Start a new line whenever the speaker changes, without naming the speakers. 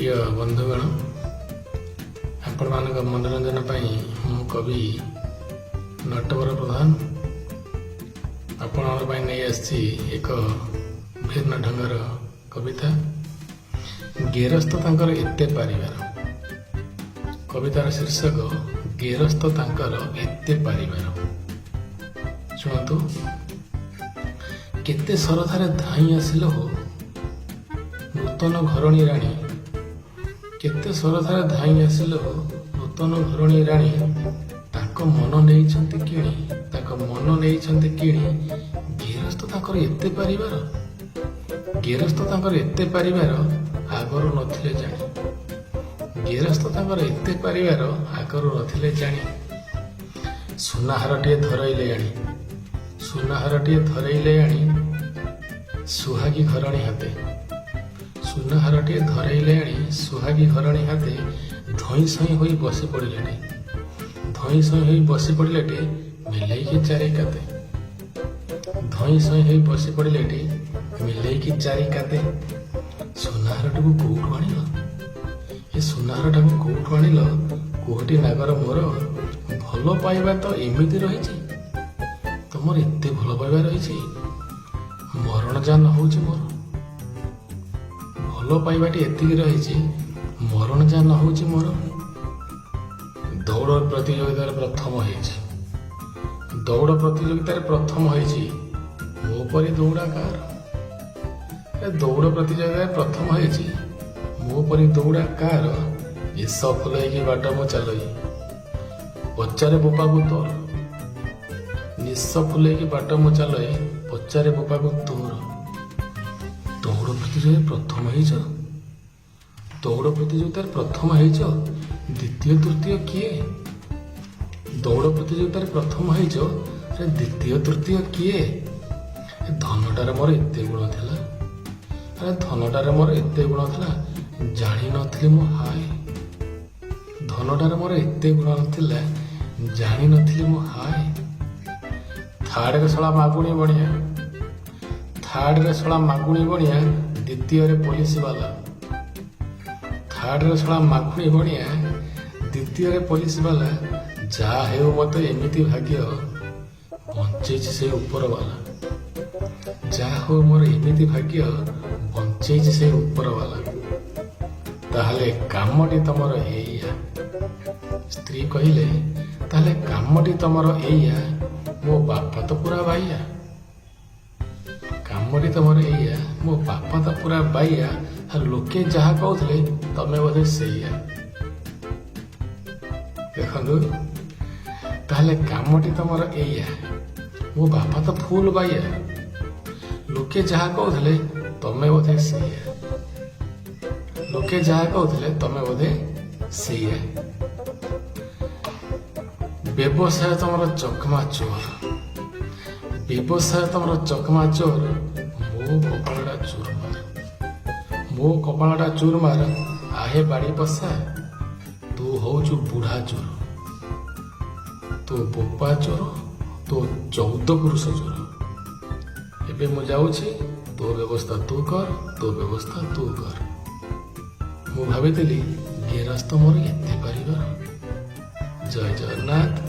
प्रिय बंधुगण आपण मानक मनोरंजन मु कवि नटवर प्रधान आपण नहीं आसी एक भिन्न ढंगर कविता गेरस्थ तांकर एते पारिवार। कवितार शीर्षक गेरस्थ तांकर एते पारिवार। शुणु केते सरधारे धाई आसिल हो नूतन घरणी राणी केते सरधारे धाई आसिल हो नूतन घरणी राणी ताको मन नेइछन्ति किणी ताको मन नेइछन्ति किणी गेरस्थ तांकर एते पारिवार। गेरस्थ तांकर एते पारिवार आगरू नथिले जानी गेरस्थ तांकर एते पारिवार आगरू नथिले जानी सुनाहारटिए धरैले आनी सुनाहारटिए धरैले आनी सुहागी घरणी हाते सुनाहारटिए धरैले आनी सुहागी घरणी हाते धई सई होई बसी पड़िले धई सई होई बसी पड़िले मिलाई के चारि काते धई सई होई बसी पड़िले मिलाई की चारि काते सुनाहारटाକୁ कोठु आनिल ए सुनाहारटाକୁ कोठु आनिल कोहटी नागर मोर भल पाइबा तो एमिति रहिछि तमर एते भल पाइबा रहिछि मरण जान होउछि मोर भल पाइबाटी एतिकी रहिछि मरण जान होउछि मोर। दौड़ प्रतियोगितार प्रथम होइछि दौड़ प्रतियोगितार प्रथम होइछि मो परि दौड़ाकार दौड़ प्रतियोगितार प्रथम होइछि मो परि दौड़ाकार इस फुलैकी बाट मो चलई पचारे बोपा को तोर निश फुलैकी बाट मो चलई पचारे बोपा को तोर। दौड़ प्रतियोगितार प्रथम होइछ दौड़ प्रतियोगितार प्रथम होइछ द्वितीय तृतीय किए दौड़ प्रतियोगितार प्रथम होइछ द्वितीय तृतीय किए धनटार मोर एते गुण थिला अरे धनटार मोर एते गुण थिला जानि नथिले मो हाय धनटार मोर एते गुण थिला जानि नथिले मो हाय। थार्ड रे सला मागुणी बणिया थार्ड रे सला मागुणी बणिया द्वितीय रे पुलिस वाला थार्ड रे सला मागुणी बणिया द्वितीय रे पुलिस वाला जा हेउ मते एमिति भाग्य बंचेछि से ऊपर वाला जा हो मोर एमिति भाग्य बंचेछि से ऊपर वाला। ताहले कामटी तमर एइया स्त्री कहिले ताहले कामटी तमर एइया मो बापा तो पूरा बाइया कामटी तमर एइया मो बापा तो पूरा बाइया लोके जहा कहउथले तमे बोधे सेइया। देखंतु ताहले कामटी तमर एइया मो बापा तो फुल बाइया लोके जहा कहउथले तमे बोधे सेइया लोके जहा कहउथले तमे बोधे सेइया। व्यवसाय तमर चकमा चोर व्यवसाय तमर चकमा चोर मो कपाळटा चूरमार मो कपाळटा चूरमार आहे बाड़ी पसा तू होचु बुढ़ा चोर तो बोपा चोर तो 14 पुरुष चोर। एबे मु जाउछि तो व्यवस्था तू कर तो व्यवस्था तू कर। मु भाबितली गेरस्थ मोर एते पारिवार। जय जगन्नाथ।